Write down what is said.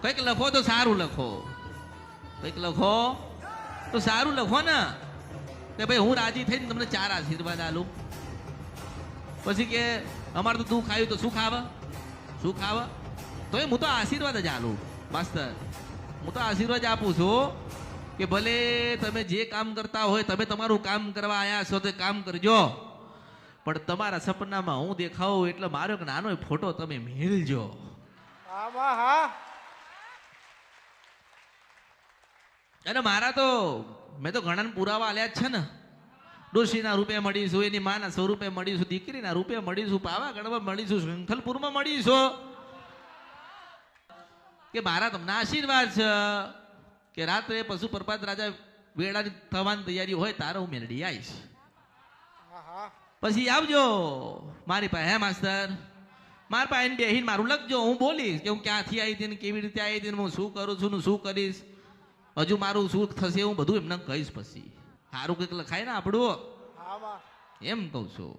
કંઈક લખો તો સારું લખો, કંઈક લખો તો સારું લખો ને કે ભાઈ હું રાજી થઈને તમને 4 આશીર્વાદ આલું. પછી કે અમારે તો દુઃખ આવ્યું તો શું ખાવા, શું ખાવા? તો હું તો આશીર્વાદ જ આલું માસ્તર. હું તો આશીર્વાદ આપું છું કે ભલે તમે જે કામ કરતા હોય, તમે તમારું કામ કરવા આવ્યા છો તો કામ કરજો, પણ તમારા સપનામાં હું દેખાવું એટલે મારો એક નાનો ફોટો તમે મેળજો. અને મારા તો મેં તો ઘણા પુરાવા આલ્યા જ છે ને. ડોશીના રૂપે મળીશું, એની માના સ્વરૂપે મળીશું, દીકરીના રૂપે મળીશું, પાવાગઢમાં મળીશું, શંખલપુરમાં મળીશું. કે મારા તમને આશીર્વાદ છે કે રાત્રે પશુ પ્રપાત રાજા વેળાની થવાની તૈયારી હોય તારે હું મેલડી આવીશ. પછી આવજો મારી પાસે. હે માસ્તર, મારી પાસે બેહીને મારું લખજો, હું બોલીશ કે હું ક્યાંથી આવી હતી ને કેવી રીતે આવી હતી, હું શું કરું છું ને શું કરીશ, હજુ મારું શું થશે હું બધું એમને કહીશ. પછી સારું કંઈક લખાય ને આપણું, એમ કહું છું.